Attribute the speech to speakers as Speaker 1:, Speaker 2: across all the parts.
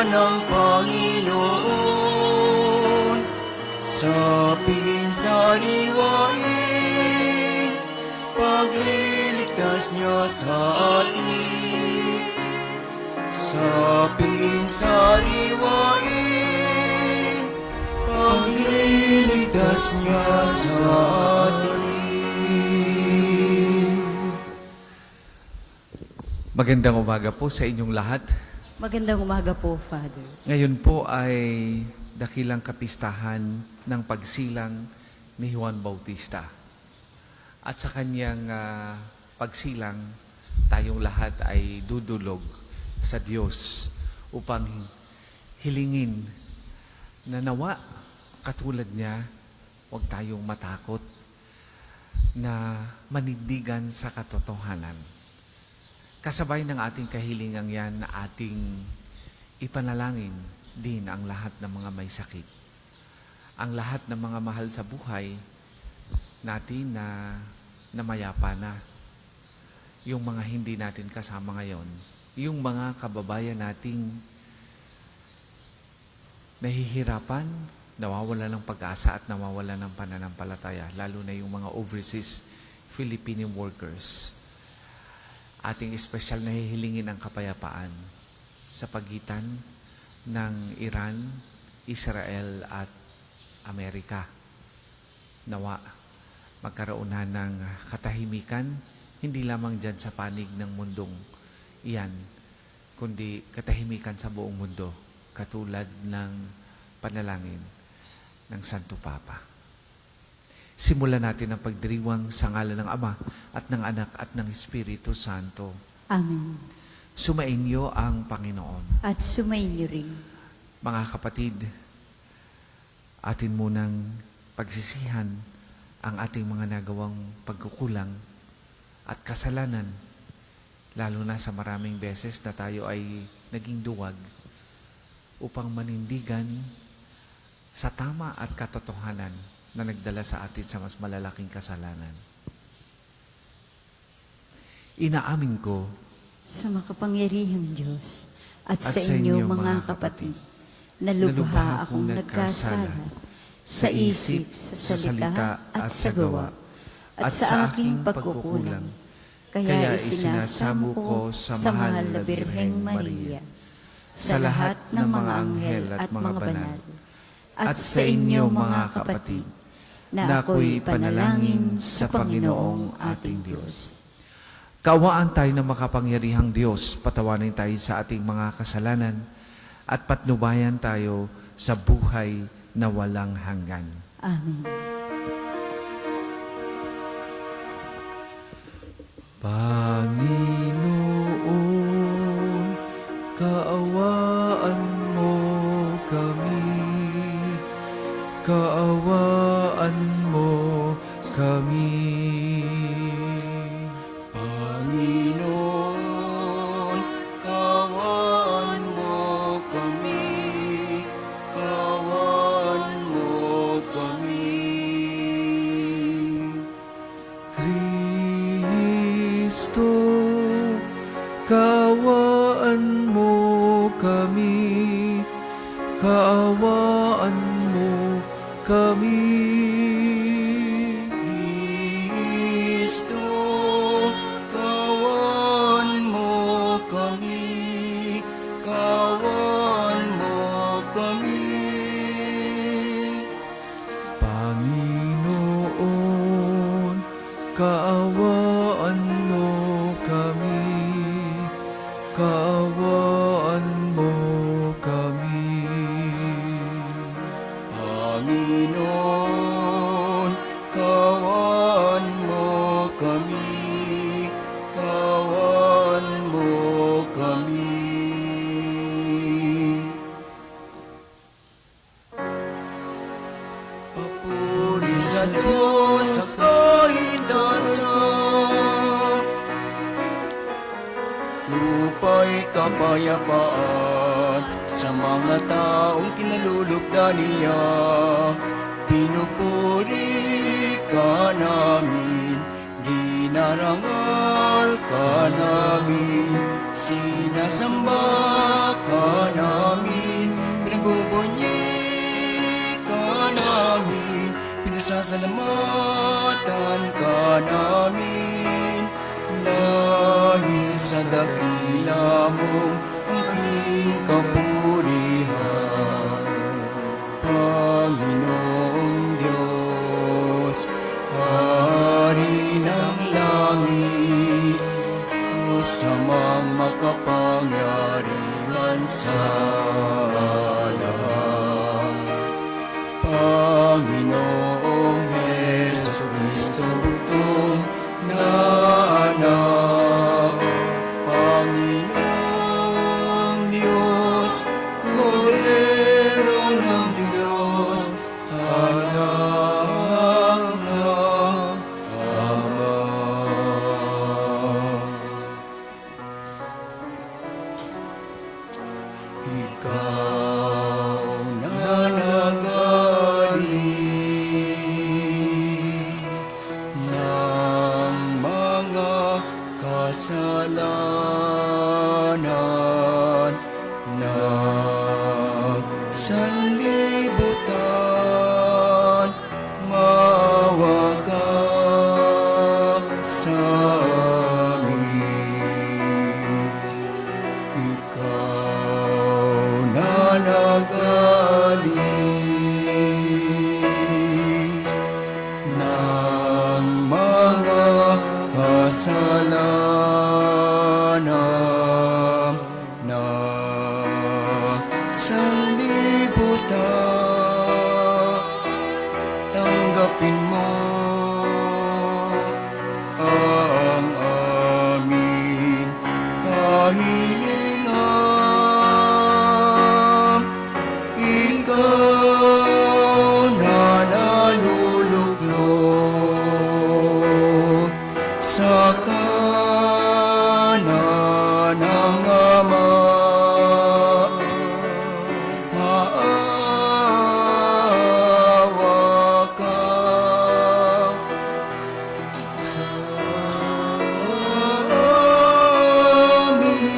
Speaker 1: ng Panginoon, sa pingin sariwain, pagliligtas niya sa atin. Sa pingin sariwain, pagliligtas niya sa atin.
Speaker 2: Magandang umaga po sa inyong lahat.
Speaker 3: Magandang umaga po, Father.
Speaker 2: Ngayon po ay dakilang kapistahan ng pagsilang ni Juan Bautista. At sa kanyang pagsilang, tayong lahat ay dudulog sa Diyos upang hilingin na nawa katulad niya, huwag tayong matakot na manindigan sa katotohanan. Kasabay ng ating kahilingang yan na ating ipanalangin din ang lahat ng mga may sakit. Ang lahat ng mga mahal sa buhay natin na namayapa na. Yung mga hindi natin kasama ngayon. Yung mga kababayan nating nahihirapan, nawawala ng pag-asa at nawawala ng pananampalataya. Lalo na yung mga overseas Filipino workers. Ating espesyal na hihilingin ang kapayapaan sa pagitan ng Iran, Israel at Amerika. Nawa, magkaroon na ng katahimikan, hindi lamang dyan sa panig ng mundong iyan, kundi katahimikan sa buong mundo, katulad ng panalangin ng Santo Papa. Simulan natin ang pagdiriwang sa ngalan ng Ama at ng Anak at ng Espiritu Santo.
Speaker 3: Amen.
Speaker 2: Sumainyo ang Panginoon.
Speaker 3: At sumainyo rin.
Speaker 2: Mga kapatid, atin munang pagsisihan ang ating mga nagawang pagkukulang at kasalanan, lalo na sa maraming beses na tayo ay naging duwag upang manindigan sa tama at katotohanan na nagdala sa atin sa mas malalaking kasalanan. Inaamin ko
Speaker 3: sa makapangyarihang Diyos at sa inyo mga kapatid, na lubha akong nagkasala sa isip, sa salita at sa gawa, at sa aking pagkukulang. Kaya isinasamo ko sa mahal na Birheng Maria, sa lahat ng mga anghel at mga banal, at sa inyo mga kapatid, na ako'y panalangin sa Panginoong ating Diyos.
Speaker 2: Kaawaan tayo ng makapangyarihang Diyos, patawanin tayo sa ating mga kasalanan, at patnubayan tayo sa buhay na walang hanggan.
Speaker 3: Amen.
Speaker 2: Panginoon, kaawaan mo kami. Kaawaan mo kami.
Speaker 1: Panginoon, kaawaan mo kami, kaawaan mo kami.
Speaker 2: Kristo, kaawaan mo kami. Kaawaan mo kami.
Speaker 1: Kristo, kaawaan mo kami, kaawaan mo kami.
Speaker 2: Panginoon, kaawaan mo kami. Kaawaan mo kami.
Speaker 1: Panginoon, kaawaan mo kami, kaawaan mo kami. Papuri sa Diyos sa kaitasan, lupa'y kapayapaan sa mga taong kinalulugdan niya. Pinupuri ka namin, dinarangal ka namin, sinasamba ka namin. Pinasasalamatan ka namin dahil sa dakila mong aking kapurihan. Panginoong Diyos, Hari ng langit, Samang makapangyarihan sa lahat. Panginoong Jesucristo, bugtong na anak. Panginoong Diyos, Kordero ng Diyos, anak ng Ama. Ikaw na nagalis ng mga kasalanan ng sanlibutan, maawa ka sa amin. Ikaw na nagalis ng mga kasalanan ng sanlibutan, tanggapin mo ang aming kahilingan. Ikaw na naluluklod sa kanan ng Ama, maawa ka sa amin.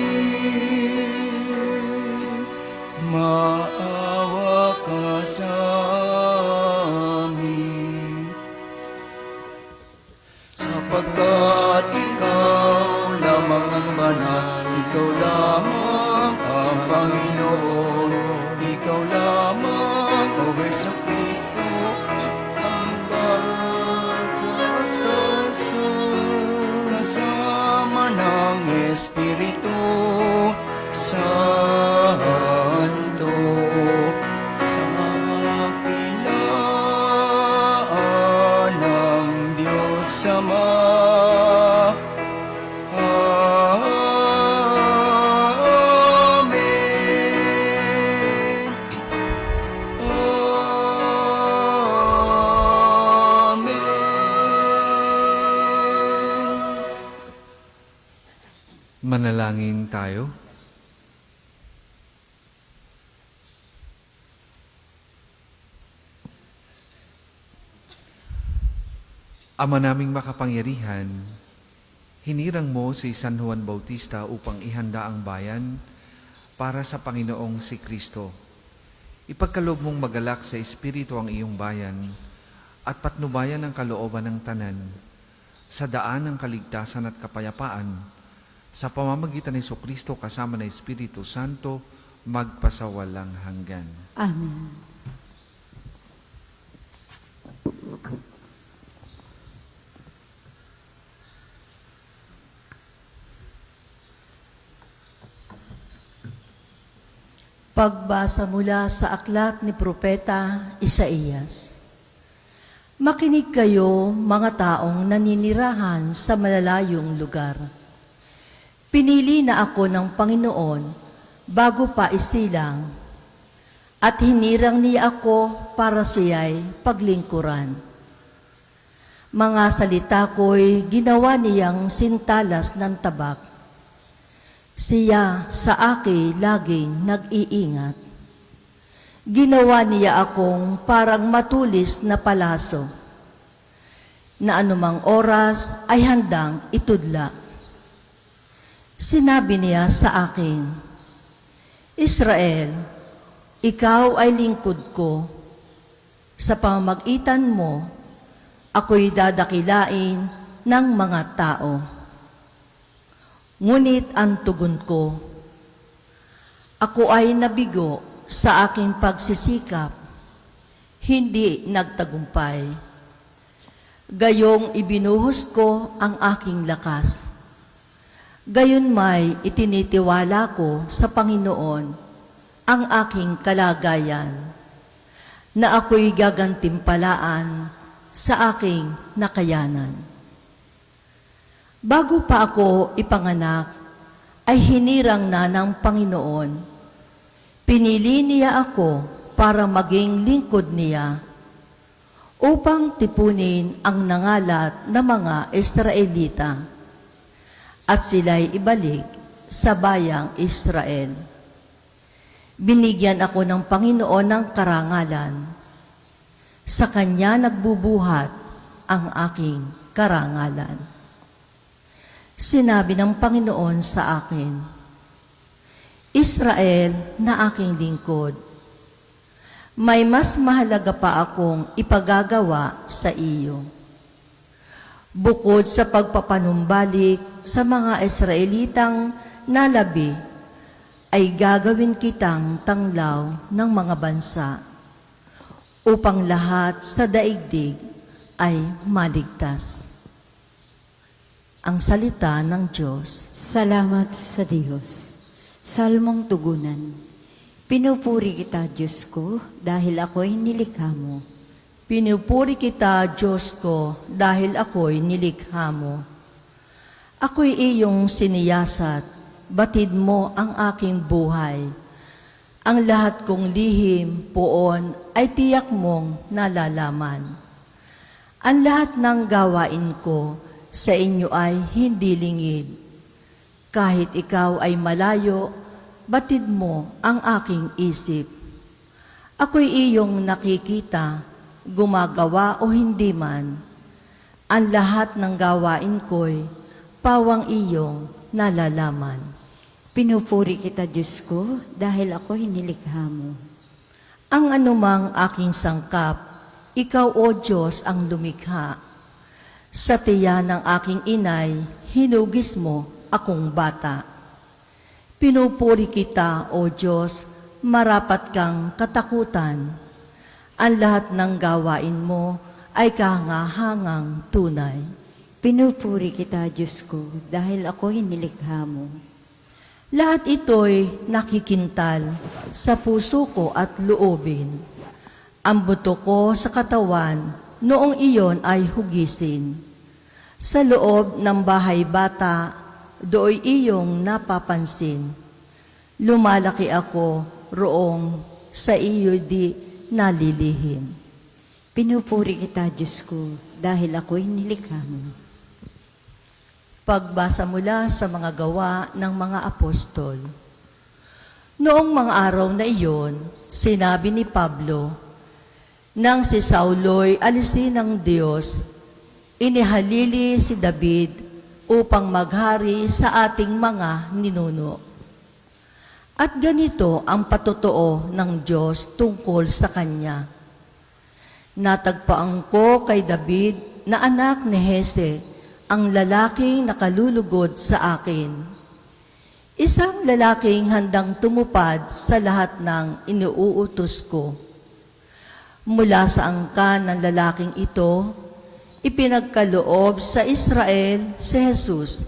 Speaker 1: Maawa ka sa amin. Sapagkat ikaw lamang ang banal, ikaw lamang ang Panginoon, ikaw lamang, O Jesucristo, ang kasama ng Espiritu Santo, sa kakilaan ng Diyos Ama. Amen. Amen.
Speaker 2: Manalangin tayo. Ama naming makapangyarihan, hinirang mo si San Juan Bautista upang ihanda ang bayan para sa Panginoong si Kristo. Ipagkaloob mong magalak sa Espiritu ang iyong bayan at patnubayan ang kalooban ng tanan sa daan ng kaligtasan at kapayapaan sa pamamagitan ni Jesucristo kasama ng Espiritu Santo magpasawalang hanggan.
Speaker 3: Amen. Pagbasa mula sa aklat ni Propeta Isaías. Makinig kayo, mga taong naninirahan sa malalayong lugar. Pinili na ako ng Panginoon bago pa isilang, at hinirang niya ako para siya'y paglingkuran. Mga salita ko'y ginawa niyang sintalas ng tabak. Siya sa akin laging nag-iingat. Ginawa niya akong parang matulis na palaso, na anumang oras ay handang itudla. Sinabi niya sa akin, Israel, ikaw ay lingkod ko.
Speaker 4: Sa pamamagitan mo, ako'y dadakilain ng mga tao. Ngunit ang tugon ko, ako ay nabigo sa aking pagsisikap, hindi nagtagumpay. Gayong ibinuhos ko ang aking lakas. Gayon may itinitiwala ko sa Panginoon ang aking kalagayan, na ako'y gagantimpalaan sa aking nakayanan. Bago pa ako ipanganak, ay hinirang na ng Panginoon. Pinili niya ako para maging lingkod niya upang tipunin ang nangalat na mga Israelita at sila'y ibalik sa bayang Israel. Binigyan ako ng Panginoon ng karangalan. Sa Kanya nagbubuhat ang aking karangalan. Sinabi ng Panginoon sa akin, Israel na aking lingkod, may mas mahalaga pa akong ipagagawa sa iyo. Bukod sa pagpapanumbalik sa mga Israelitang nalabi, ay gagawin kitang tanglaw ng mga bansa upang lahat sa daigdig ay maligtas. Ang salita ng Diyos.
Speaker 3: Salamat sa Diyos. Salmong tugunan. Pinupuri kita, Diyos ko, dahil ako'y nilikha mo.
Speaker 4: Pinupuri kita, Diyos ko, dahil ako'y nilikha mo. Ako'y iyong siniyasat, batid mo ang aking buhay. Ang lahat kong lihim, poon, ay tiyak mong nalalaman. Ang lahat ng gawain ko sa inyo ay hindi lingid. Kahit ikaw ay malayo, batid mo ang aking isip. Ako'y iyong nakikita, gumagawa o hindi man. Ang lahat ng gawain ko'y pawang iyong nalalaman.
Speaker 3: Pinupuri kita, Diyos ko, dahil ako'y nilikha mo.
Speaker 4: Ang anumang aking sangkap, ikaw o Diyos ang lumikha. Sa tiyan ng aking inay, hinugis mo akong bata. Pinupuri kita, O Diyos, marapat kang katakutan. Ang lahat ng gawain mo ay kahangahangang tunay.
Speaker 3: Pinupuri kita, Diyos ko, dahil ako'y nilikha mo.
Speaker 4: Lahat ito'y nakikintal sa puso ko at loobin. Ang buto ko sa katawan, noong iyon ay hugisin. Sa loob ng bahay bata, dooy iyong napapansin. Lumalaki ako roong sa iyo di nalilihim.
Speaker 3: Pinupuri kita, Diyos ko, dahil ako'y nilikha mo.
Speaker 4: Pagbasa mula sa mga gawa ng mga apostol. Noong mga araw na iyon, sinabi ni Pablo, nang si Saulo'y alisin ng Diyos, inihalili si David upang maghari sa ating mga ninuno. At ganito ang patotoo ng Diyos tungkol sa Kanya. Natagpaan ko kay David na anak ni Hese, ang lalaking nakalulugod sa akin. Isang lalaking handang tumupad sa lahat ng inuutos ko. Mula sa angkan ng lalaking ito, ipinagkaloob sa Israel si Jesus,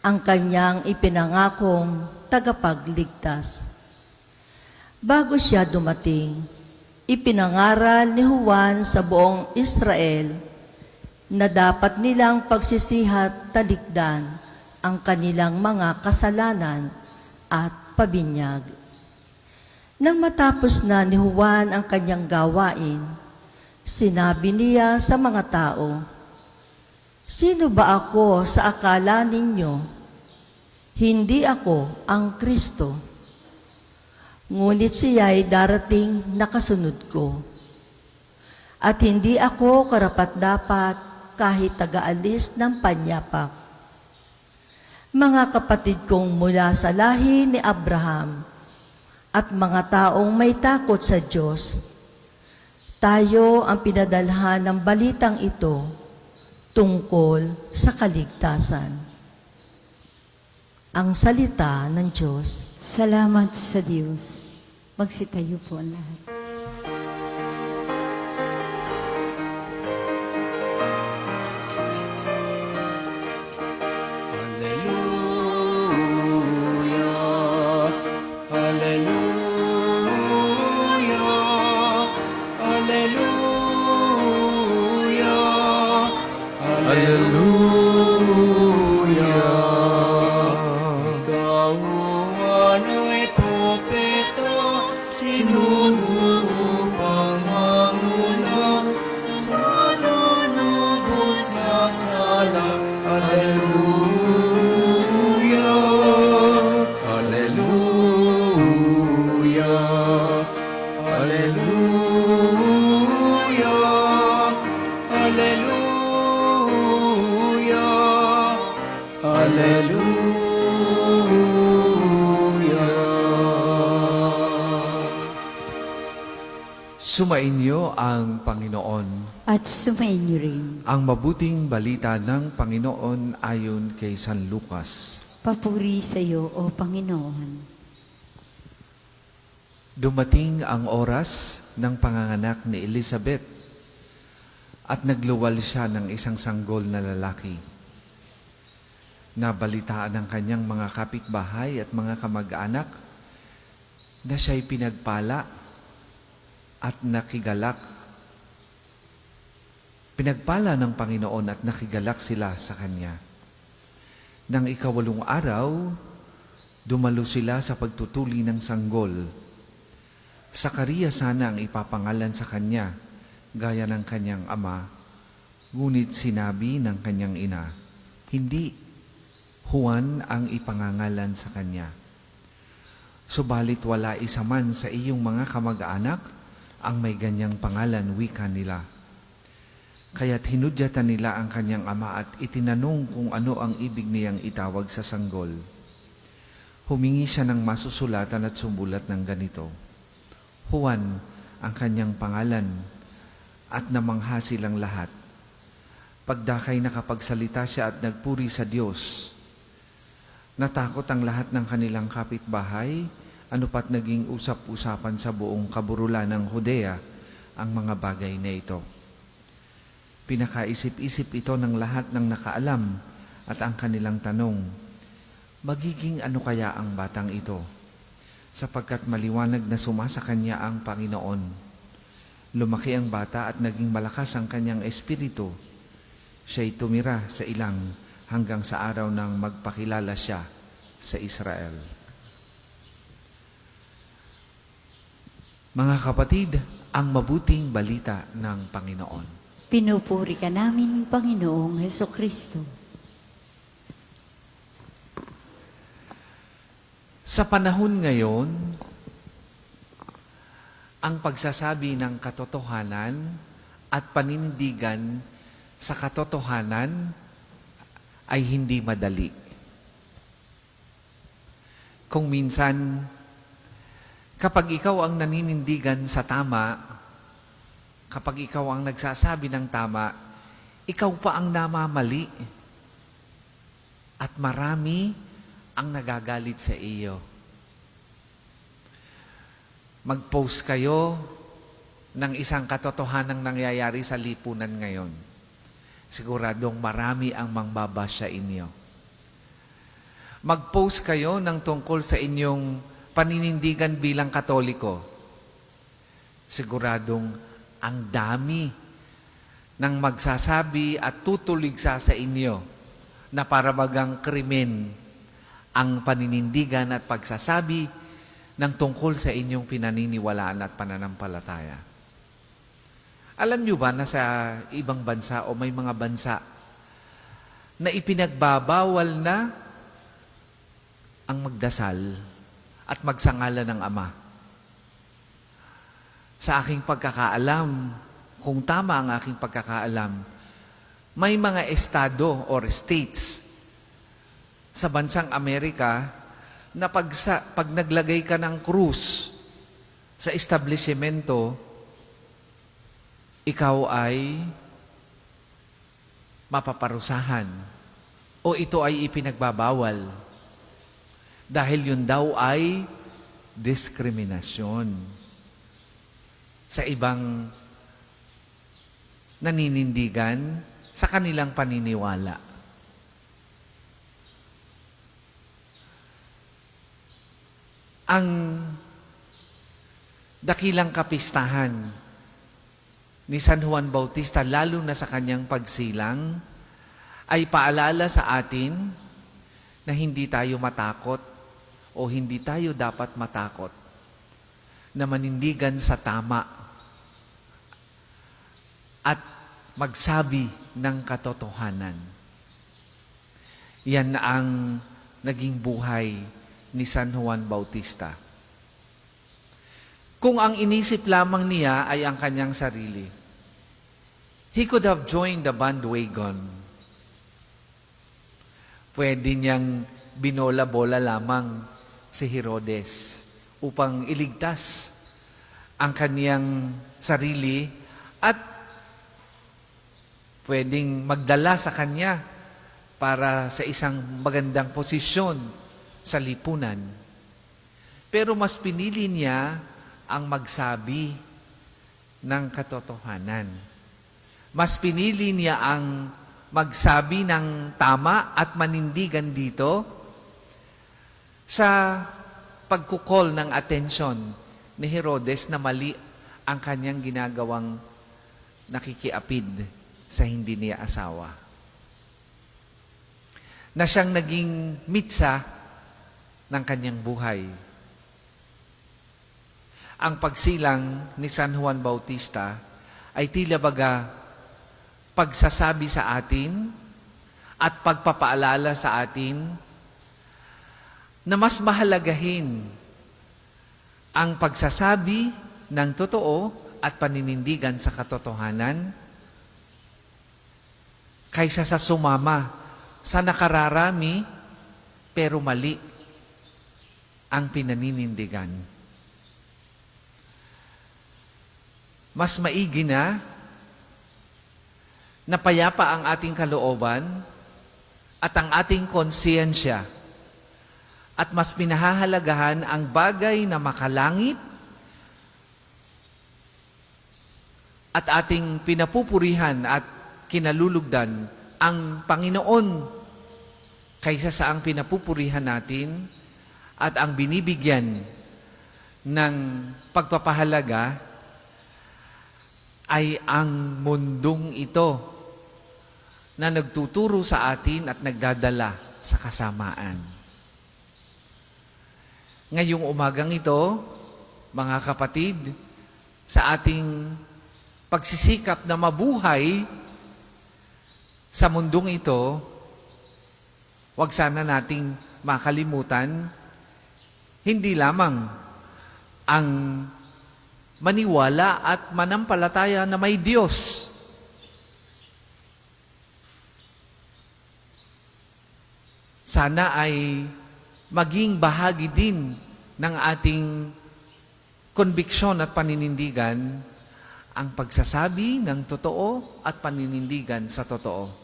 Speaker 4: ang kanyang ipinangakong tagapagligtas. Bago siya dumating, ipinangaral ni Juan sa buong Israel na dapat nilang pagsisihat talikdan ang kanilang mga kasalanan at pabinyag. Nang matapos na ni Juan ang kanyang gawain, sinabi niya sa mga tao, "Sino ba ako sa akala ninyo? Hindi ako ang Kristo. Ngunit siya'y darating na kasunod ko. At hindi ako karapat-dapat kahit taga-alis ng panyapak. Mga kapatid kong mula sa lahi ni Abraham at mga taong may takot sa Diyos, Tayo ang pinadalhan ng balitang ito tungkol sa kaligtasan. Ang salita ng Diyos.
Speaker 3: Salamat sa Diyos. Magsitayo po ang lahat.
Speaker 1: Hallelujah, hallelujah, hallelujah, hallelujah. Ikaw ano'y propeta, sinugo upang manguna sa lulubos na sala. Hallelujah, hallelujah, hallelujah, hallelujah, hallelujah.
Speaker 2: Sumainyo ang Panginoon.
Speaker 3: At sumainyo rin.
Speaker 2: Ang mabuting balita ng Panginoon ayon kay San Lucas.
Speaker 3: Papuri sa iyo, O Panginoon.
Speaker 2: Dumating ang oras ng panganganak ni Elizabeth at nagluwal siya ng isang sanggol na lalaki. Nabalitaan ng kanyang mga kapitbahay at mga kamag-anak na siya'y pinagpala at nakigalak. Pinagpala ng Panginoon at nakigalak sila sa Kanya. Nang ika-8 araw, dumalo sila sa pagtutuli ng sanggol. Sakariya sana ang ipapangalan sa Kanya, gaya ng kanyang ama, ngunit sinabi ng kanyang ina, hindi, Juan ang ipangangalan sa Kanya. Subalit wala isa man sa iyong mga kamag-anak ang may ganyang pangalan, wika nila. Kaya't hinudyatan nila ang kanyang ama at itinanong kung ano ang ibig niyang itawag sa sanggol. Humingi siya ng masusulatan at sumulat ng ganito, Juan ang kanyang pangalan, at namangha silang lahat. Pagdakay nakapagsalita siya at nagpuri sa Diyos. Natakot ang lahat ng kanilang kapitbahay, ano pat naging usap-usapan sa buong kaburulan ng Judea ang mga bagay na ito. Pinakaisip-isip ito ng lahat ng nakaalam at ang kanilang tanong, magiging ano kaya ang batang ito? Sapagkat maliwanag na sumasa kanya ang Panginoon. Lumaki ang bata at naging malakas ang kanyang espiritu. Siya'y tumira sa ilang hanggang sa araw nang magpakilala siya sa Israel. Mga kapatid, ang mabuting balita ng Panginoon.
Speaker 3: Pinupuri ka namin, Panginoong Hesukristo.
Speaker 2: Sa panahon ngayon, ang pagsasabi ng katotohanan at paninindigan sa katotohanan ay hindi madali. Kung minsan, kapag ikaw ang naninindigan sa tama, kapag ikaw ang nagsasabi ng tama, ikaw pa ang namamali. At marami ang nagagalit sa iyo. Mag-post kayo ng isang katotohanang nangyayari sa lipunan ngayon. Siguradong marami ang mangbaba sa inyo. Mag-post kayo ng tungkol sa inyong paninindigan bilang Katoliko. Siguradong ang dami ng magsasabi at tutuligsa sa inyo na para bagang krimen ang paninindigan at pagsasabi ng tungkol sa inyong pinaniniwalaan at pananampalataya. Alam niyo ba na sa ibang bansa o may mga bansa na ipinagbabawal na ang magdasal at magsangalan ng Ama? Sa aking pagkakaalam, kung tama ang aking pagkakaalam, may mga estado or states sa bansang Amerika na pag naglagay ka ng krus sa establishmento, ikaw ay mapaparusahan o ito ay ipinagbabawal dahil yun daw ay diskriminasyon sa ibang naninindigan sa kanilang paniniwala. Ang dakilang kapistahan ni San Juan Bautista, lalo na sa kanyang pagsilang, ay paalala sa atin na hindi tayo matakot o hindi tayo dapat matakot na manindigan sa tama at magsabi ng katotohanan. Yan ang naging buhay ni San Juan Bautista. Kung ang inisip lamang niya ay ang kanyang sarili, he could have joined the bandwagon. Pwede niyang binola-bola lamang si Herodes upang iligtas ang kaniyang sarili at pwedeng magdala sa kanya para sa isang magandang posisyon sa lipunan. Pero mas pinili niya ang magsabi ng katotohanan. Mas pinili niya ang magsabi ng tama at manindigan dito sa pagkukol ng atensyon ni Herodes na mali ang kanyang ginagawang nakikiapid sa hindi niya asawa. Na siyang naging mitsa ng kanyang buhay. Ang pagsilang ni San Juan Bautista ay tila baga pagsasabi sa atin at pagpapaalala sa atin na mas mahalagahin ang pagsasabi ng totoo at paninindigan sa katotohanan kaysa sa sumama sa nakararami pero mali ang pinaninindigan. Mas maigi na napayapa ang ating kalooban at ang ating konsiyensya at mas pinahahalagahan ang bagay na makalangit at ating pinapupurihan at kinalulugdan ang Panginoon kaysa sa ang pinapupurihan natin at ang binibigyan ng pagpapahalaga ay ang mundong ito na nagtuturo sa atin at nagdadala sa kasamaan. Ngayong umagang ito, mga kapatid, sa ating pagsisikap na mabuhay sa mundong ito, huwag sana nating makalimutan, hindi lamang ang maniwala at manampalataya na may Diyos. Sana ay maging bahagi din ng ating konbiksyon at paninindigan ang pagsasabi ng totoo at paninindigan sa totoo.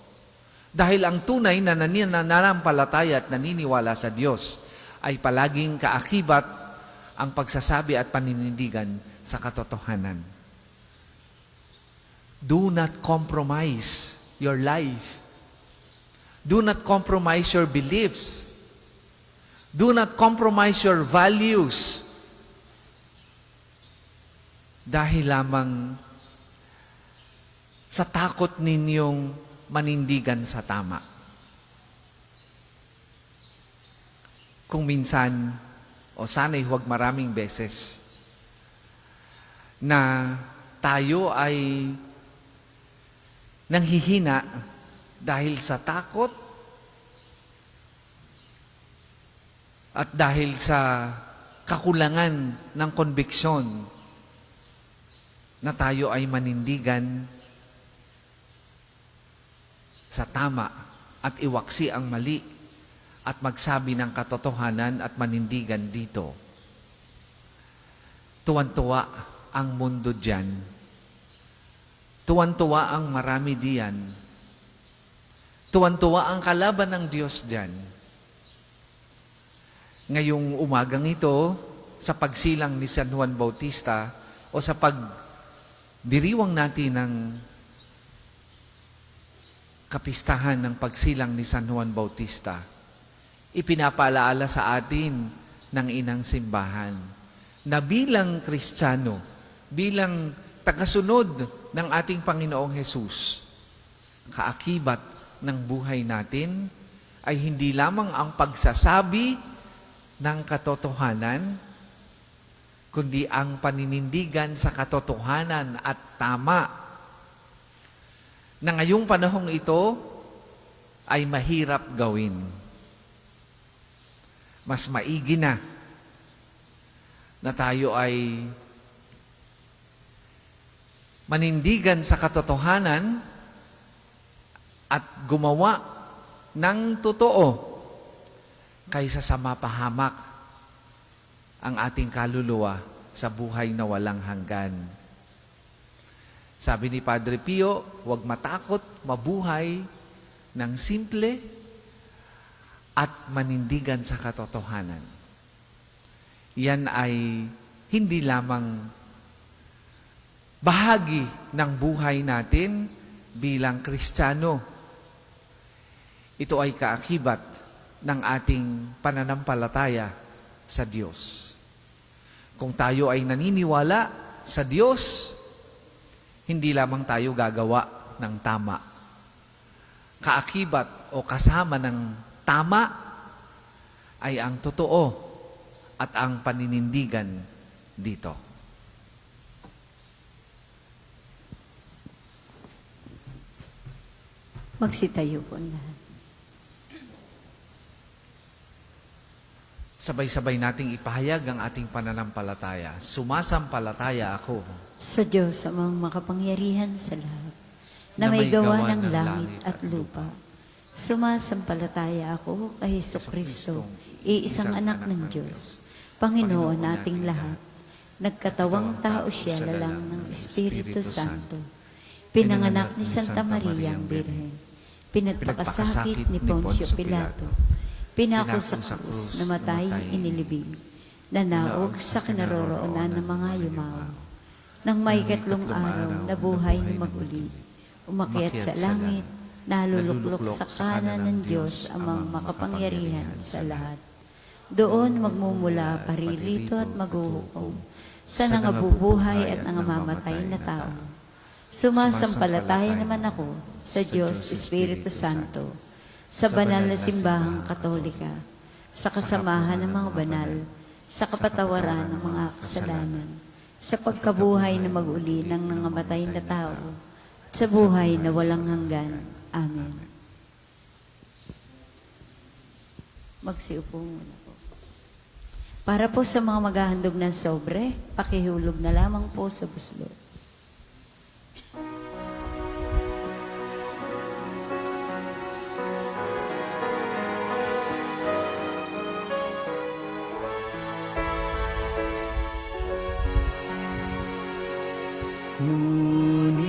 Speaker 2: Dahil ang tunay na nananampalataya at naniniwala sa Diyos ay palaging kaakibat ang pagsasabi at paninindigan sa katotohanan. Do not compromise your life. Do not compromise your beliefs. Do not compromise your values. Dahil lamang sa takot ninyong manindigan sa tama. Kung minsan, o sana'y huwag maraming beses, na tayo ay nanghihina dahil sa takot at dahil sa kakulangan ng konbiksyon na tayo ay manindigan sa tama at iwaksi ang mali at magsabi ng katotohanan at manindigan dito. Tuwan-tuwa ang mundo dyan Tuwan-tuwa ang marami diyan. Tuwan-tuwa ang kalaban ng Diyos diyan. Ngayong umagang ito, sa pagsilang ni San Juan Bautista o sa pagdiriwang natin ng kapistahan ng pagsilang ni San Juan Bautista, ipinapaalaala sa atin ng inang simbahan na bilang Kristiyano, bilang tagasunod ng ating Panginoong Hesus, kaakibat ng buhay natin ay hindi lamang ang pagsasabi ng katotohanan, kundi ang paninindigan sa katotohanan at tama na ngayong panahong ito ay mahirap gawin. Mas maigi na tayo ay manindigan sa katotohanan at gumawa ng totoo kaysa sa mapahamak ang ating kaluluwa sa buhay na walang hanggan. Sabi ni Padre Pio, huwag matakot mabuhay ng simple at manindigan sa katotohanan. Yan ay hindi lamang bahagi ng buhay natin bilang Kristiyano. Ito ay kaakibat ng ating pananampalataya sa Diyos. Kung tayo ay naniniwala sa Diyos, hindi lamang tayo gagawa ng tama. Kaakibat o kasama ng tama ay ang totoo at ang paninindigan dito.
Speaker 3: Magsitayo po ang lahat.
Speaker 2: Sabay-sabay nating ipahayag ang ating pananampalataya. Sumasampalataya ako
Speaker 3: Sa Diyos amang makapangyarihan sa lahat, na may gawa ng langit at lupa. Sumasampalataya ako kay Jesucristo, iisang anak ng Diyos, Panginoon nating lahat. Nagkatawang tao siya lalang ng Espiritu Santo. Pinanganak ni Santa Maria ang Birhen. Pinagpakasakit ni Poncio Pilato. Pinako sa krus, namatay, inilibing. Nanaog sa kinaroroonan ng mga yumaong. Nang may katlong araw, nabuhay ni maguli. Umakyat sa langit, naluluklok sa kanan ng Diyos amang makapangyarihan sa lahat. Doon magmumula paririto at maghuhukom sa nangabubuhay at nangangamatay na tao. Sumasampalataya naman ako sa Diyos Espiritu Santo, sa banal na simbahang Katolika, sa kasamahan ng mga banal, sa kapatawaran ng mga kasalanan, sa pagkabuhay na mag-uli ng nangamatay na tao, at sa buhay na walang hanggan. Amen. Magsiupo muna po. Para po sa mga maghahandog ng sobre, pakihulog na lamang po sa buslot.
Speaker 1: Kunin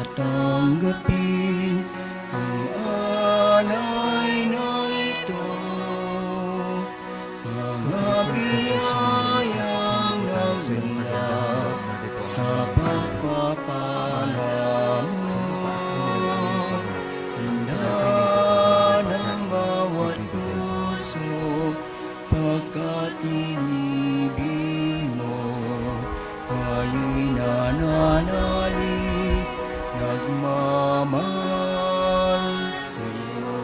Speaker 1: at tanggapin ang alay na ito, mga biyayang nagmula sa pagpapala mo. Handa ng bawat puso pagkat inibig mo. Ayo'y nananalig, nagmamahal sa'yo.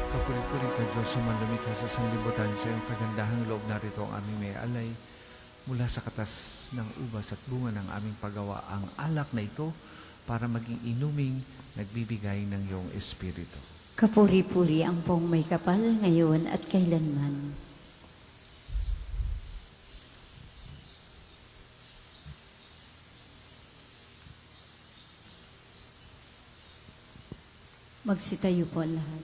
Speaker 2: Kapuri-puri ka, Diyos, sumanlumikha sa sanlibutan sa iyong kagandahang loob. Narito ang aming may alay mula sa katas ng ubas at bunga ng aming paggawa. Ang alak na ito para maging inuming nagbibigay ng iyong Espiritu.
Speaker 3: Kapuri-puri ang pong may kapal ngayon at kailanman. Magsitayo po ang lahat.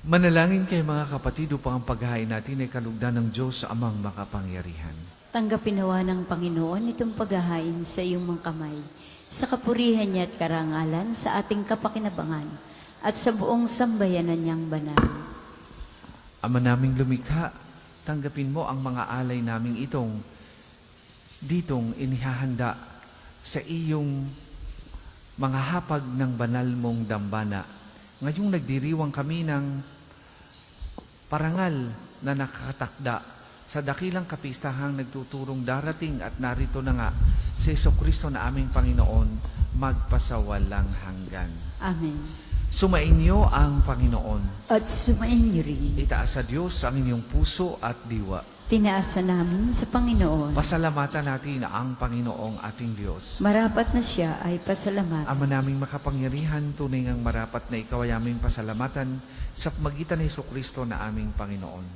Speaker 2: Manalangin kayo mga kapatid upang ang paghahain natin ay kalugdan ng Diyos amang makapangyarihan.
Speaker 3: Tanggapin nawa ng Panginoon itong paghahain sa iyong mga kamay, sa kapurihan niya at karangalan, sa ating kapakinabangan, at sa buong sambayanan niyang banal.
Speaker 2: Ama naming lumikha, tanggapin mo ang mga alay naming ditong inihahanda sa iyong mga hapag ng banal mong dambana. Ngayong nagdiriwang kami ng parangal na nakakatakda sa dakilang kapistahang nagtuturong darating at narito na nga si Jesucristo na aming Panginoon magpasawalang hanggan.
Speaker 3: Amen.
Speaker 2: Sumainyo ang Panginoon.
Speaker 3: At sumain niyo rin.
Speaker 2: Itaas sa Diyos ang inyong puso at diwa.
Speaker 3: Tinaasa namin sa Panginoon.
Speaker 2: Pasalamatan natin ang Panginoong ating Diyos.
Speaker 3: Marapat na siya ay pasalamat.
Speaker 2: Ama naming makapangyarihan, tunay ngang marapat na ikaw ay aming pasalamatan sa pamagitan ni Jesucristo na aming Panginoon.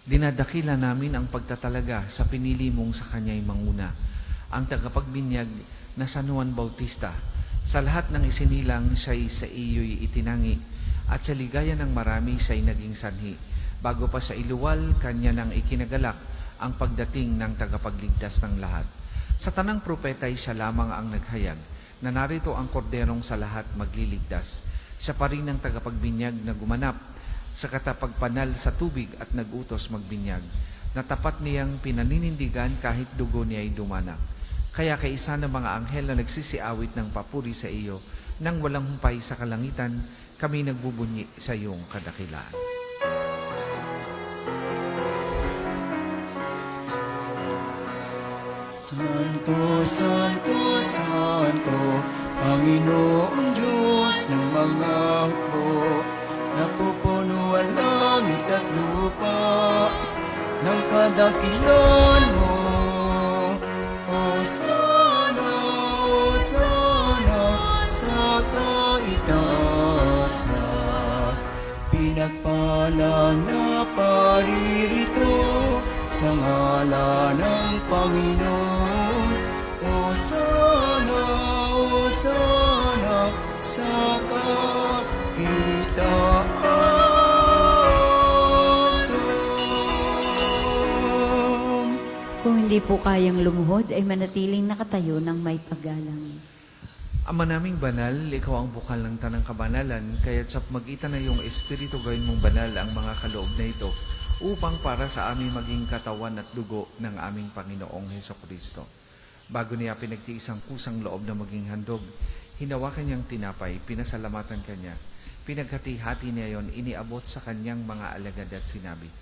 Speaker 2: Dinadakila namin ang pagtatalaga sa pinili mong sa kanya'y manguna, ang tagapagbinyag na San Juan Bautista. Sa lahat ng isinilang siya'y sa iyo'y itinangi, at sa ligaya ng marami siya'y naging sanhi. Bago pa sa iluwal, kanya nang ikinagalak ang pagdating ng tagapagligtas ng lahat. Sa tanang propeta'y siya lamang ang naghayag, na narito ang korderong sa lahat magliligtas. Siya pa rin ang tagapagbinyag na gumanap sa katapagpanal sa tubig at nagutos magbinyag, na tapat niyang pinaninindigan kahit dugo niya ay dumanak. Kaya kaisa ng mga anghel na nagsisiawit ng papuri sa iyo, nang walang humpay sa kalangitan, kami nagbubunyi sa iyong kadakilaan.
Speaker 1: Santo, Santo, Santo, Panginoong Diyos ng mga hukbo, napupuno ang langit at lupa ng kadakilan mo. Hosana, Hosana sa kaitaasan, pinagpala na paririto sa ngalan ng Panginoon. Hosana, Hosana sa
Speaker 3: Kung hindi po kayang lumuhod, ay manatiling nakatayo ng may paggalang.
Speaker 2: Ama naming banal, ikaw ang bukal ng tanang kabanalan, kaya't sa magitan na iyong Espiritu gawin mong banal ang mga kaloob na ito, upang para sa aming maging katawan at dugo ng aming Panginoong Hesukristo. Bago niya pinagtiis ang kusang loob na maging handog, hinawakan niyang tinapay, pinasalamatan kanya, pinaghati-hati niya yon, iniabot sa kanyang mga alagad at sinabi,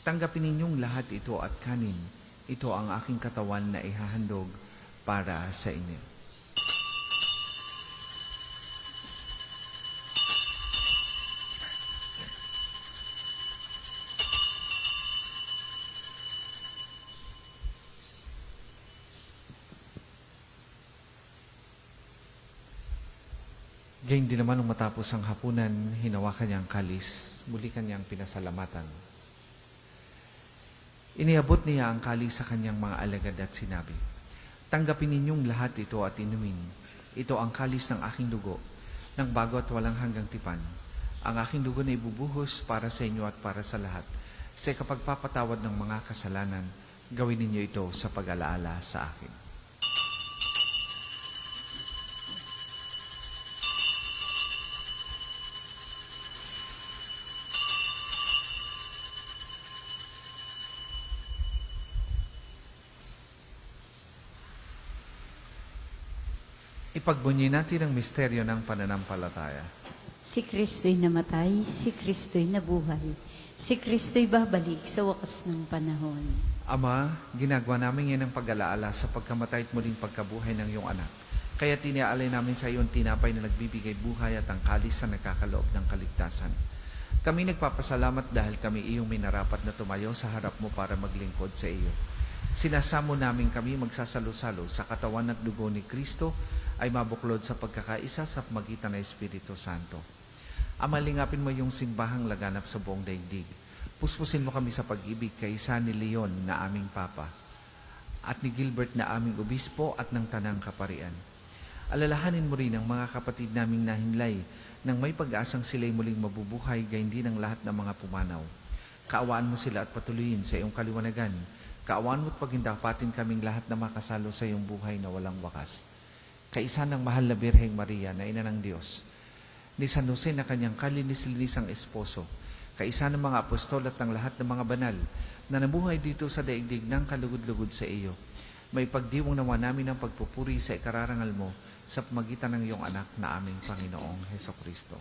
Speaker 2: "Tanggapin ninyong lahat ito at kanin. Ito ang aking katawan na ihahandog para sa inyo." Gayun din naman nung matapos ang hapunan, hinawakan niya ang kalis, muli kanyang pinasalamatan. Iniabot niya ang kalis sa kanyang mga alagad at sinabi, "Tanggapin ninyong lahat ito at inumin. Ito ang kalis ng aking dugo, ng bago at walang hanggang tipan. Ang aking dugo na ibubuhos para sa inyo at para sa lahat. Sa kapagpapatawad ng mga kasalanan, gawin ninyo ito sa pag-alaala sa akin." Ipagbunyi natin ang misteryo ng pananampalataya.
Speaker 3: Si Kristo'y namatay, si Kristo'y nabuhay, si Kristo'y babalik sa wakas ng panahon.
Speaker 2: Ama, ginagawa namin yan ang pag-alaala sa pagkamatay at muling pagkabuhay ng iyong anak. Kaya tiniaalay namin sa iyo ang tinapay na nagbibigay buhay at ang kalis na nagkakaloob ng kaligtasan. Kami nagpapasalamat dahil kami iyong minarapat na tumayo sa harap mo para maglingkod sa iyo. Sinasamo namin kami magsasalo-salo sa katawan at dugo ni Kristo ay mabuklod sa pagkakaisa sa magitan ng Espiritu Santo. Ama, lingapin mo yung simbahang laganap sa buong daigdig. Puspusin mo kami sa pag-ibig kay San Leon na aming Papa at ni Gilbert na aming Obispo at ng Tanang Kaparian. Alalahanin mo rin ang mga kapatid naming nahimlay nang may pag-asang sila'y muling mabubuhay gayon din ang lahat ng mga pumanaw. Kaawaan mo sila at patuloyin sa iyong kaliwanagan. Kaawaan mo at pagindapatin kaming lahat na makasalo sa iyong buhay na walang wakas. Kaisa ng mahal na Birheng Maria na ina ng Diyos, ni San Jose na kanyang kalinis-linisang esposo, kaisa ng mga apostol at ng lahat ng mga banal na nabuhay dito sa daigdig ng kalugod-lugod sa iyo, may pagdiwang nawa namin ang pagpupuri sa ikararangal mo sa pamagitan ng iyong anak na aming Panginoong Hesukristo.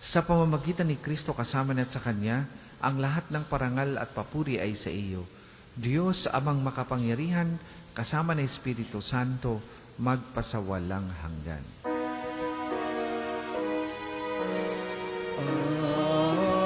Speaker 2: Sa pamamagitan ni Kristo kasama na sa Kanya, ang lahat ng parangal at papuri ay sa iyo, Diyos amang makapangyarihan, kasama ng Espiritu Santo, magpasawalang hanggan.
Speaker 1: Amen, amen.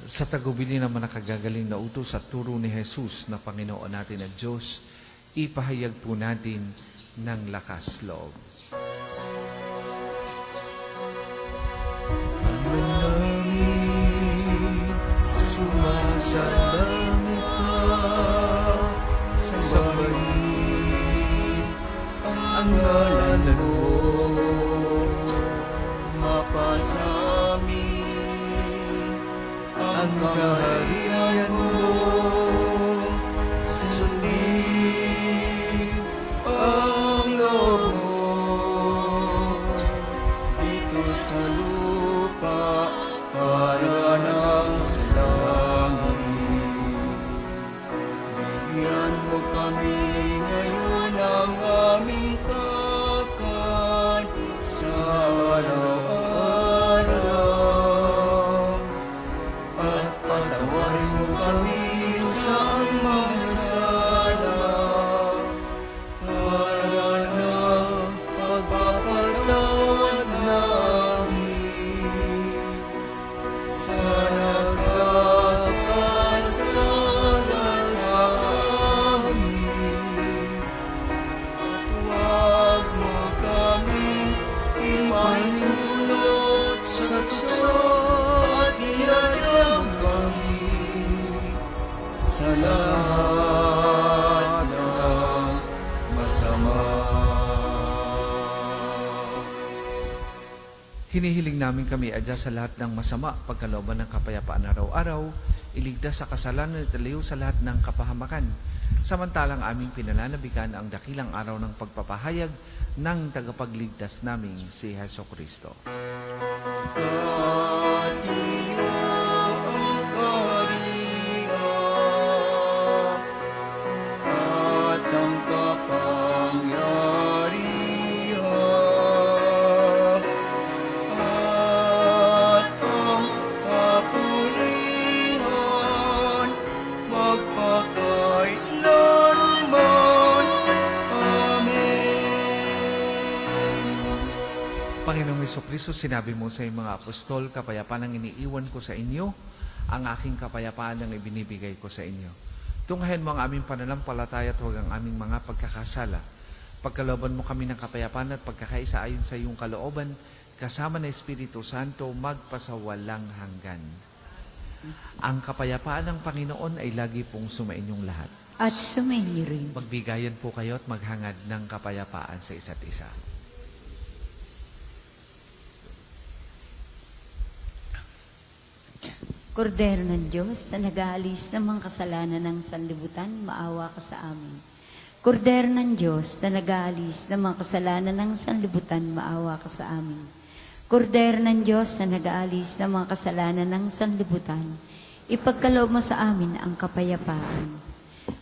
Speaker 2: Sa tagubili naman nakagagaling na utos at turo ni Jesus na Panginoon natin at Diyos, ipahayag po natin ng lakas loob.
Speaker 1: Sumasalangit ka, sambahin ang ngalan mo, mapasamin ang kaharian mo, sundin ang loob mo, dito sa lupa para ng sa langit. Bigyan mo kami ngayon ng aming kakan sa araw-araw, at patawarin mo kami sa aming mga sala, para ng pagpapatawad namin sa nakakasala sa amin, at huwag mo kami imahinulot sa tukso, at iadam kami sa lahat ng masama.
Speaker 2: Hinihiling namin kami adya sa lahat ng masama, pagkalooban ng kapayapaan araw-araw, iligtas sa kasalanan at aliw sa lahat ng kapahamakan. Samantalang aming pinananabikan ang dakilang araw ng pagpapahayag ng tagapagligtas naming si Hesukristo.
Speaker 1: Katiyo ang kaharian at ang kapangyarihan at ang kapurihan magpakailanman. Amen.
Speaker 2: Panginoong Hesukristo, sinabi mo sa iyong mga apostol, kapayapaan ang iniiwan ko sa inyo, ang aking kapayapaan ang ibinibigay ko sa inyo. Tunghayan mo ang aming pananampalataya at huwag ang aming mga pagkakasala. Pagkalooban mo kami ng kapayapaan at pagkakaisa ayon sa iyong kalooban, kasama ng Espiritu Santo, magpasawalang hanggan. Ang kapayapaan ng Panginoon ay lagi pong sumainyong lahat.
Speaker 3: At sumainyo rin.
Speaker 2: Magbigayan po kayo at maghangad ng kapayapaan sa isa't isa.
Speaker 3: Kordero ng Diyos na nag-aalis ng mga kasalanan ng sanlibutan, maawa ka sa amin. Kordero ng Diyos na nag-aalis ng mga kasalanan ng sanlibutan, maawa ka sa amin. Kordero ng Diyos na nag-aalis ng mga kasalanan ng sanlibutan, ipagkaloob mo sa amin ang kapayapaan.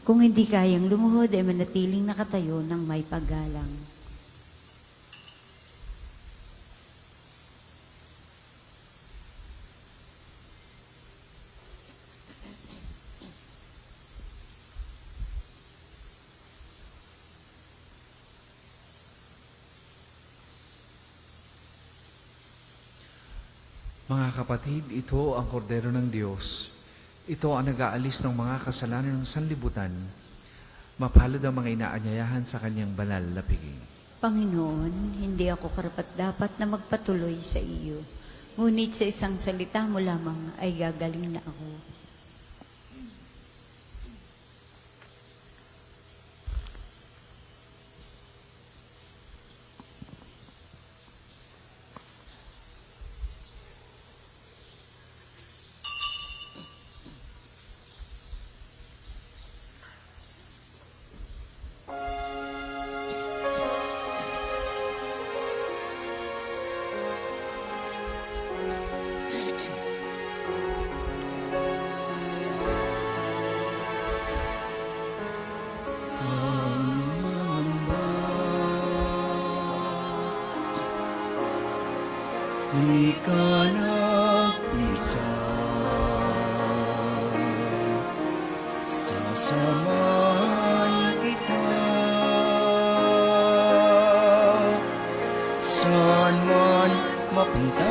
Speaker 3: Kung hindi kayang lumuhod, ay manatiling nakatayo ng may paggalang.
Speaker 2: Mga kapatid, ito ang kordero ng Diyos. Ito ang nag-aalis ng mga kasalanan ng sanlibutan. Mapalad ang mga inaanyayahan sa kanyang banal na piging.
Speaker 3: Panginoon, hindi ako karapat-dapat na magpatuloy sa iyo. Ngunit sa isang salita mo lamang ay gagaling na ako.
Speaker 1: Ika nag-isa, sasamahan kita, saan man mapunta.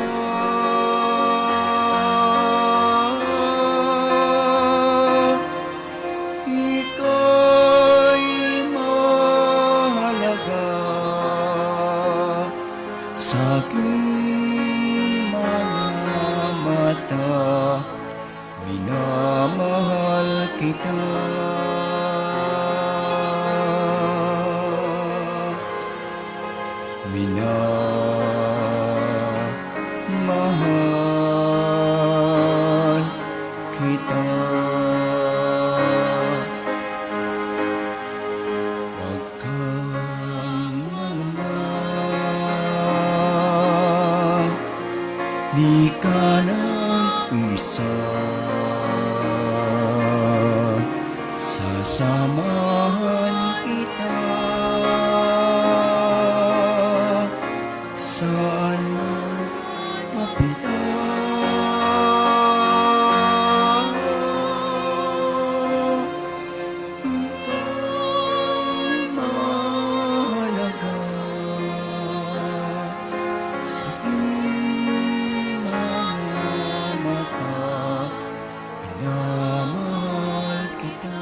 Speaker 1: Ika'y mahalaga sa aking mga mata, minamahal kita. Minamahal kita. Huwag kang mangamba, di ka nag-isa, sasamahan kita, saan man mapunta. Ika'y mahalaga sa aking mga mata, minamahal kita.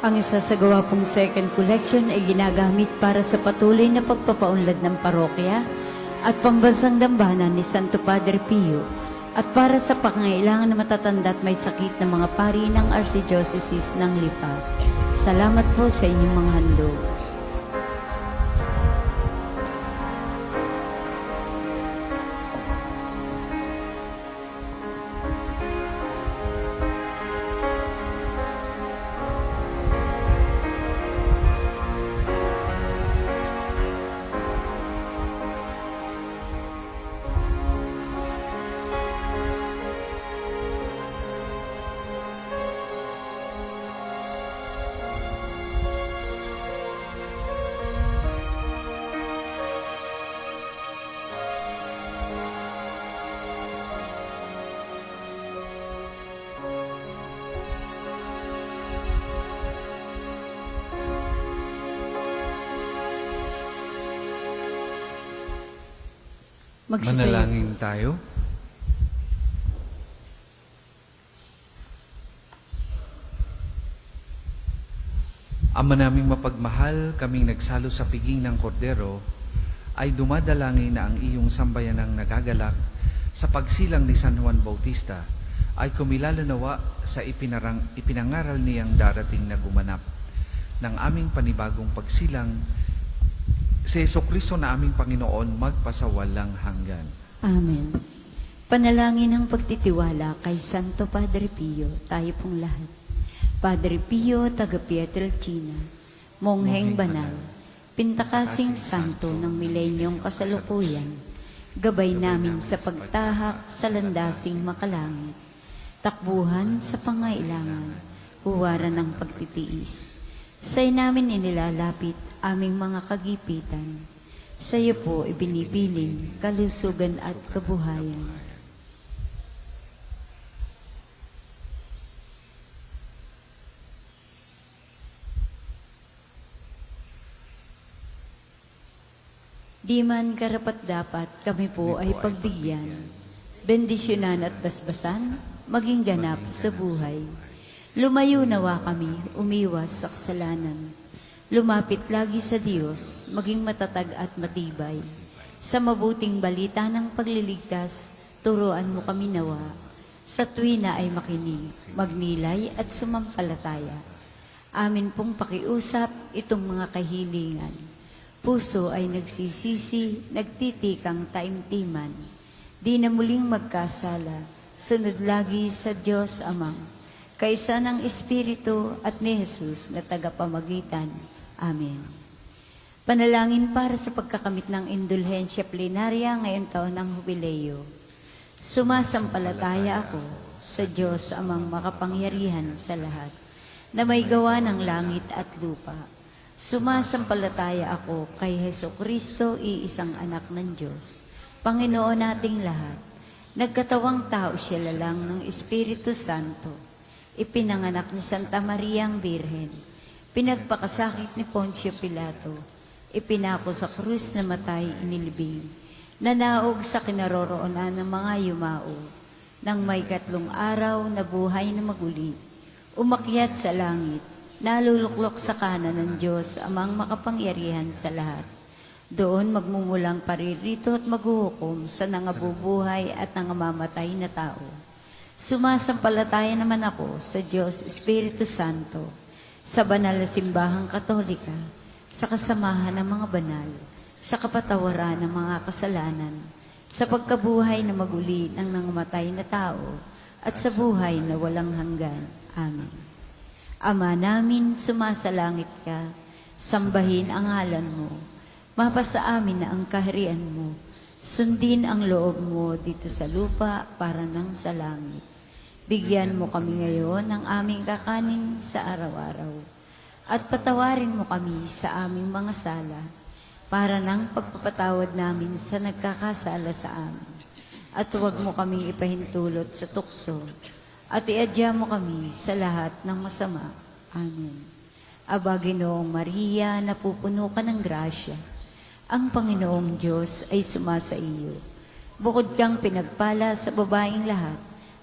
Speaker 3: Ang isasagawa pong second collection ay ginagamit para sa patuloy na pagpapaunlad ng parokya at pambansang dambana ni Santo Padre Pio at para sa pangailangan na matatanda at may sakit na mga pari ng Archdiocese ng Lipa. Salamat po sa inyong mga handog.
Speaker 2: Manalangin tayo. Ama naming mapagmahal, kaming nagsalo sa piging ng kordero, ay dumadalangin na ang iyong sambayanang nagagalak sa pagsilang ni San Juan Bautista ay kumilala nawa sa ipinangaral niyang darating na gumanap ng aming panibagong pagsilang si Jesucristo na aming Panginoon magpasawalang hanggan.
Speaker 3: Amen. Panalangin ng pagtitiwala kay Santo Padre Pio, tayo pong lahat. Padre Pio, taga Pietrelcina, Mongheng Banal, Pintakasing Santo ng milenyong kasalukuyan, gabay namin sa pagtahak sa landasing makalangit, takbuhan sa pangailangan, huwaran ng pagtitiis. Sa'yo namin inilalapit aming mga kagipitan. Sa iyo po ibinipiling kalusugan at kabuhayan. Di man karapat-dapat kami po ay pagbigyan, bendisyonan at basbasan, maging ganap sa buhay. Lumayo nawa kami, umiwas sa kasalanan. Lumapit lagi sa Diyos, maging matatag at matibay. Sa mabuting balita ng pagliligtas, turuan mo kami nawa. Sa tuwina ay makinig, magnilay at sumampalataya. Amin pong pakiusap itong mga kahilingan. Puso ay nagsisisi, nagtitikang taimtiman. Di na muling magkasala, sunod lagi sa Diyos Amang. Kaisa ng Espiritu at ni Jesus na tagapamagitan. Amen. Panalangin para sa pagkakamit ng indulhensya plenarya ngayong taon ng Jubileo. Sumasampalataya ako sa Diyos Amang makapangyarihan sa lahat, na may gawa ng langit at lupa. Sumasampalataya ako kay Hesukristo, iisang anak ng Diyos, Panginoon nating lahat. Nagkatawang tao siya lalang ng Espiritu Santo. Ipinanganak ni Santa Maria ang Birhen. Pinagpakasakit ni Poncio Pilato. Ipinako sa krus na matay inilibing. Nanaog sa kinaroroonan ng mga yumao. Nang may 3 araw na buhay na maguli. Umakyat sa langit. Naluluklok sa kanan ng Diyos Amang makapangyarihan sa lahat. Doon magmumulang paririto at maghuhukom sa nangabubuhay at nangamamatay na tao. Sumasampalataya naman ako sa Diyos Espiritu Santo, sa banal na simbahang katolika, sa kasamahan ng mga banal, sa kapatawaran ng mga kasalanan, sa pagkabuhay na maguli ng nangamatay na tao, at sa buhay na walang hanggan. Amen. Ama namin, sumasalangit ka, sambahin ang ngalan mo. Mapasa amin na ang kaharian mo. Sundin ang loob mo dito sa lupa para nang sa langit. Bigyan mo kami ngayon ng aming kakanin sa araw-araw. At patawarin mo kami sa aming mga sala para nang pagpapatawad namin sa nagkakasala sa amin. At huwag mo kaming ipahintulot sa tukso. At iadya mo kami sa lahat ng masama. Amen. Aba, Ginoong Maria, napupuno ka ng grasya. Ang Panginoong Diyos ay sumasa iyo. Bukod kang pinagpala sa babaeng lahat,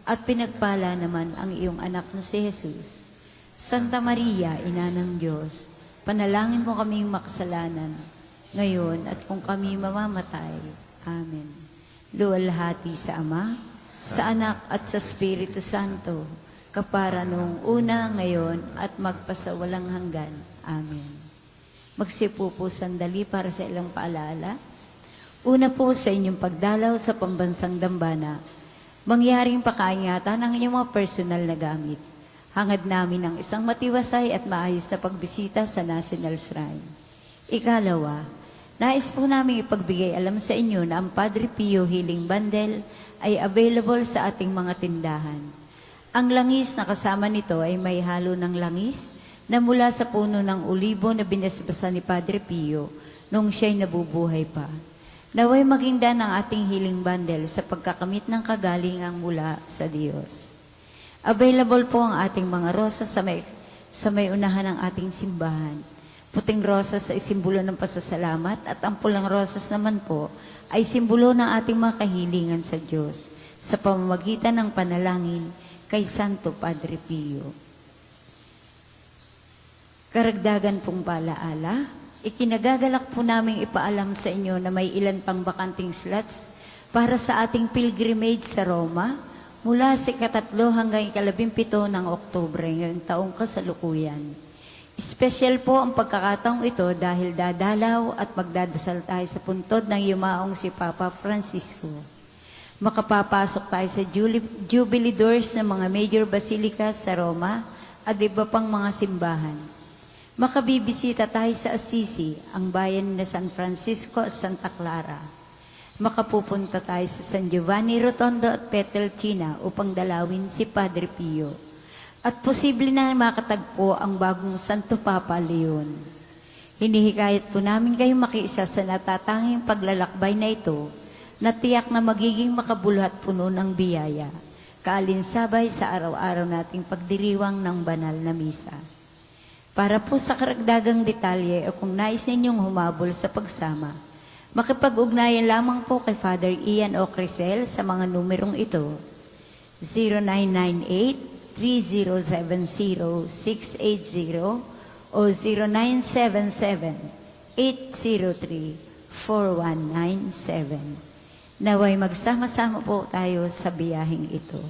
Speaker 3: at pinagpala naman ang iyong anak na si Jesus. Santa Maria, Ina ng Diyos, panalangin mo kaming makasalanan, ngayon at kung kami mamamatay. Amen. Luwalhati sa Ama, sa Anak at sa Espiritu Santo, kapara noong una, ngayon, at magpasawalang hanggan. Amen. Magsipo po sandali para sa ilang paalala. Una po sa inyong pagdalaw sa pambansang dambana, mangyaring pakaingatan ang inyong mga personal na gamit. Hangad namin ang isang matiwasay at maayos na pagbisita sa National Shrine. Ikalawa, nais po namin ipagbigay alam sa inyo na ang Padre Pio Healing Bundle ay available sa ating mga tindahan. Ang langis na kasama nito ay may halo ng langis na mula sa puno ng ulibo na binasbasa ni Padre Pio nung siya'y nabubuhay pa. Naway maging daan ang ating healing bundle sa pagkakamit ng kagalingang mula sa Diyos. Available po ang ating mga rosas sa may unahan ng ating simbahan. Puting rosas ay simbolo ng pasasalamat at ang pulang rosas naman po ay simbolo ng ating mga kahilingan sa Diyos sa pamamagitan ng panalangin kay Santo Padre Pio. Karagdagan pong palaala, ikinagagalak po namin ipaalam sa inyo na may ilan pang bakanting slots para sa ating pilgrimage sa Roma mula sa 3 hanggang 17 ng Oktubre ngayong taong kasalukuyan. Espesyal po ang pagkakataong ito dahil dadalaw at magdadasal tayo sa puntod ng yumaong si Papa Francisco. Makapapasok tayo sa Jubilee Doors ng mga major basilicas sa Roma at iba pang mga simbahan. Makabibisita tayo sa Assisi, ang bayan na San Francisco at Santa Clara. Makapupunta tayo sa San Giovanni Rotondo at Petelcina upang dalawin si Padre Pio. At posible na makatagpo ang bagong Santo Papa Leon. Hinihikayat po namin kayo makiisa sa natatanging paglalakbay na ito na tiyak na magiging makabuluhat puno ng biyaya, kaalinsabay sa araw-araw nating pagdiriwang ng banal na misa. Para po sa karagdagang detalye o kung nais ninyong humabol sa pagsama, Makipag-ugnayan lamang po kay Father Ian O. Crisel sa mga numerong ito: 0998-3070-680 o 0977-803-4197. Naway magsama-sama po tayo sa biyaheng ito.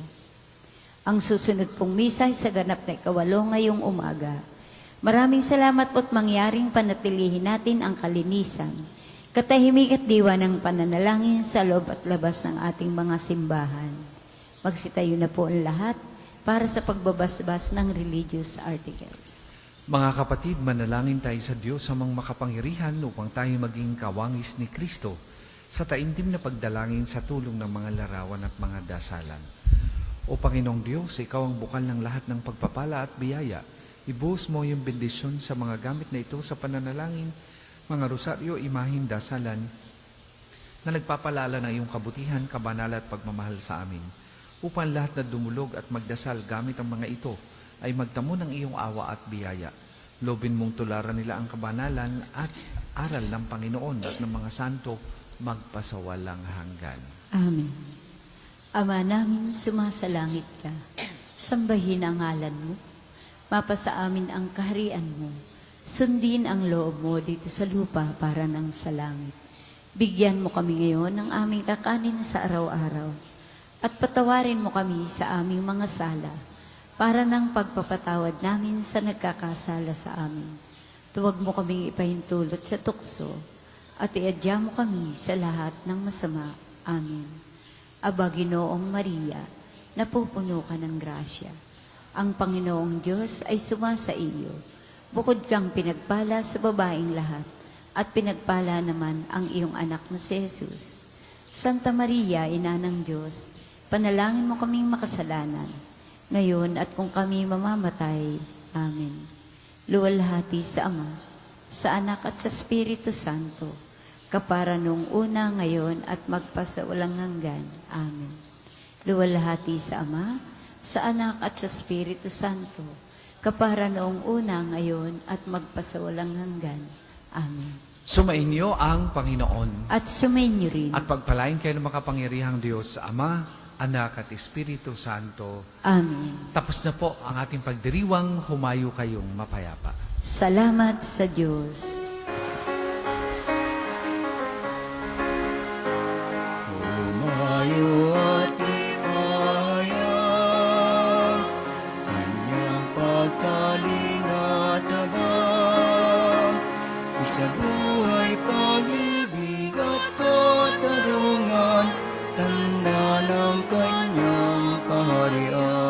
Speaker 3: Ang susunod pong misa ay sa ganap na ikawalo ngayong umaga. Maraming salamat po't mangyaring panatilihin natin ang kalinisan, katahimik at diwa ng pananalangin sa loob at labas ng ating mga simbahan. Magsitayo na po ang lahat para sa pagbabasbas ng religious articles.
Speaker 2: Mga kapatid, manalangin tayo sa Diyos sa mga makapangyarihan upang tayo maging kawangis ni Kristo sa taimtim na pagdalangin sa tulong ng mga larawan at mga dasalan. O Panginoong Diyos, Ikaw ang bukal ng lahat ng pagpapala at biyaya. Ibuhos mo yung bendisyon sa mga gamit na ito sa pananalangin, mga rosaryo, imahin, dasalan, na nagpapalala ng iyong kabutihan, kabanalan at pagmamahal sa amin. Upang lahat na dumulog at magdasal gamit ang mga ito ay magtamo ng iyong awa at biyaya. Lobin mong tularan nila ang kabanalan at aral ng Panginoon at ng mga santo magpasawalang hanggan.
Speaker 3: Amen. Ama namin, sumasalangit ka. Sambahin ang ngalan mo. Mapasa amin ang kaharian mo. Sundin ang loob mo dito sa lupa para nang sa langit. Bigyan mo kami ngayon ng aming kakanin sa araw-araw. At patawarin mo kami sa aming mga sala para nang pagpapatawad namin sa nagkakasala sa amin. Tuwag mo kaming ipahintulot sa tukso at iadya mo kami sa lahat ng masama. Amen. Aba, Ginoong Maria, napupuno ka ng grasya. Ang Panginoong Diyos ay sumasa iyo. Bukod kang pinagpala sa babaeng lahat, at pinagpala naman ang iyong anak na si Jesus. Santa Maria, Ina ng Diyos, panalangin mo kaming makasalanan, ngayon at kung kami mamamatay. Amen. Luwalhati sa Ama, sa Anak at sa Espiritu Santo, kapara nung una, ngayon at magpasawalang hanggan. Amen. Luwalhati sa Ama, sa Anak at sa Espiritu Santo, kapara noong una, ngayon at magpasawalang hanggan. Amen.
Speaker 2: Sumainyo ang Panginoon.
Speaker 3: At sumainyo rin.
Speaker 2: At pagpalain kayo ng makapangyarihang Diyos sa Ama, Anak at Espiritu Santo.
Speaker 3: Amen.
Speaker 2: Tapos na po ang ating pagdiriwang, humayo kayong mapayapa.
Speaker 3: Salamat sa Diyos.
Speaker 1: Humayo at ipahayag kanyang pagkalinga at abang, isabuhay pag-ibig at katarungan, tanda ng kanyang kaharian.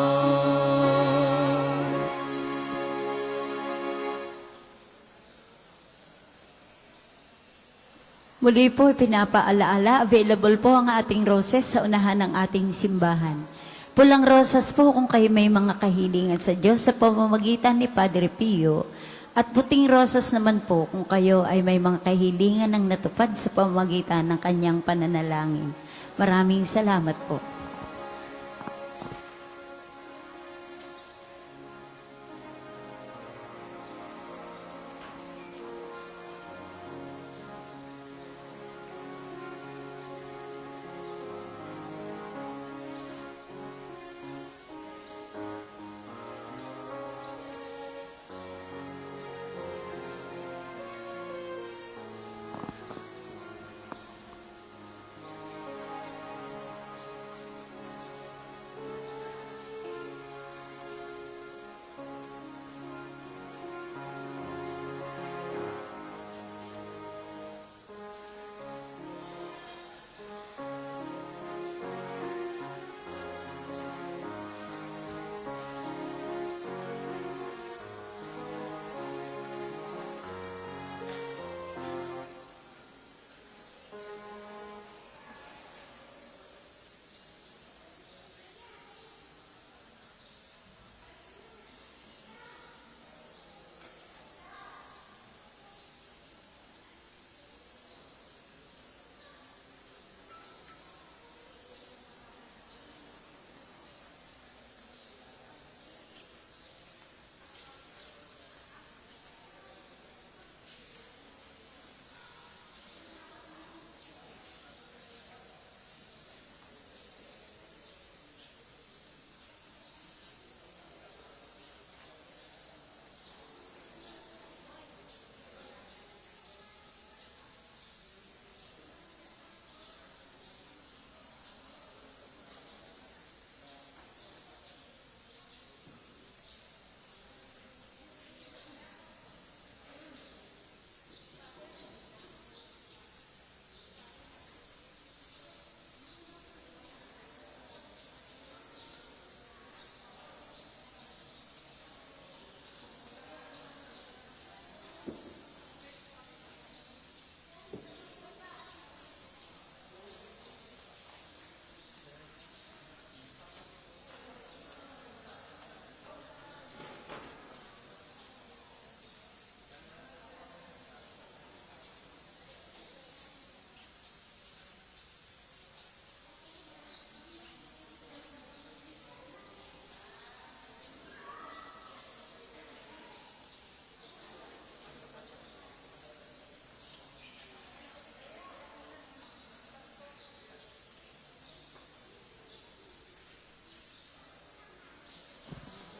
Speaker 3: Muli po, pinapaalaala, available po ang ating roses sa unahan ng ating simbahan. Pulang rosas po kung kayo may mga kahilingan sa Diyos sa pamamagitan ni Padre Pio. At puting rosas naman po kung kayo ay may mga kahilingan ng natupad sa pamamagitan ng kanyang pananalangin. Maraming salamat po.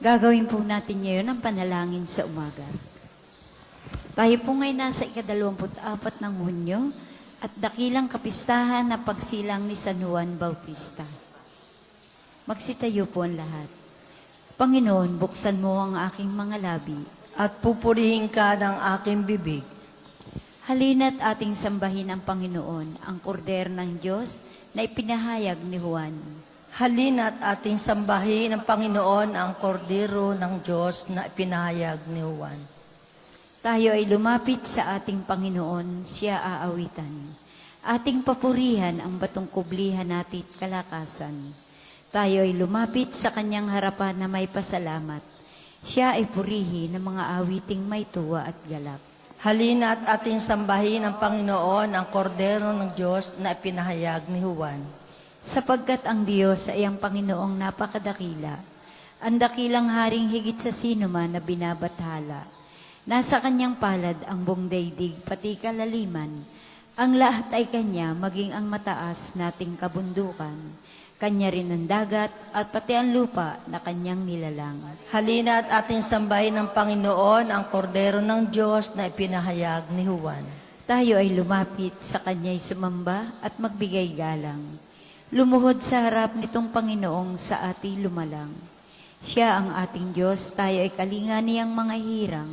Speaker 3: Gagawin po natin ngayon ang panalangin sa umaga. Tayo po ngayon nasa ika-24 ng Hunyo at dakilang kapistahan na pagsilang ni San Juan Bautista. Magsitayo po ang lahat. Panginoon, buksan mo ang aking mga labi.
Speaker 4: At pupurihin ka ng aking bibig.
Speaker 3: Halina't ating sambahin ang Panginoon, ang kordero ng Diyos na ipinahayag ni Juan.
Speaker 4: Halina't ating sambahin ang Panginoon, ang kordero ng Diyos na ipinahayag ni Juan.
Speaker 3: Tayo ay lumapit sa ating Panginoon, siya aawitan. Ating papurihan ang batong kublihan natin kalakasan. Tayo ay lumapit sa kanyang harapan na may pasalamat. Siya ay purihin ng mga awiting may tuwa at galak.
Speaker 4: Halina't ating sambahin ang Panginoon, ang kordero ng Diyos na ipinahayag ni Juan.
Speaker 3: Sapagkat ang Diyos ay ang Panginoong napakadakila, ang dakilang haring higit sa sino man na binabathala. Nasa kanyang palad ang buong daigdig, pati kalaliman. Ang lahat ay kanya, maging ang mataas nating kabundukan. Kanya rin ang dagat at pati ang lupa na kanyang nilalang.
Speaker 4: Halina't ating sambahin ang Panginoon, ang kordero ng Diyos na ipinahayag ni Juan.
Speaker 3: Tayo ay lumapit sa kanya'y sumamba at magbigay galang. Lumuhod sa harap nitong Panginoong sa ati lumalang. Siya ang ating Diyos, tayo ay kalinga niyang mga hirang.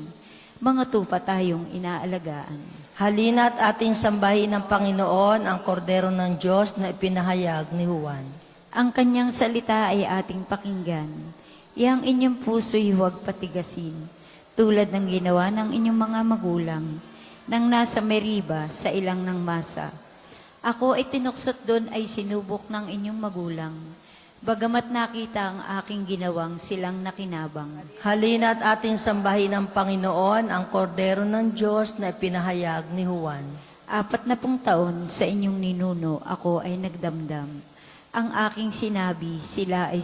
Speaker 3: Mga tupa tayong inaalagaan.
Speaker 4: Halina't ating sambahin ang Panginoon, ang kordero ng Diyos na ipinahayag ni Juan.
Speaker 3: Ang kanyang salita ay ating pakinggan. Iyang inyong puso'y huwag patigasin, tulad ng ginawa ng inyong mga magulang, nang nasa Meriba sa ilang ng masa. Ako ay tinuksot doon ay sinubok ng inyong magulang, bagamat nakita ang aking ginawang silang nakinabang.
Speaker 4: Halina't ating sambahin ang Panginoon, ang kordero ng Diyos na ipinahayag ni Juan.
Speaker 3: 40 taon sa inyong ninuno, ako ay nagdamdam. Ang aking sinabi, sila ay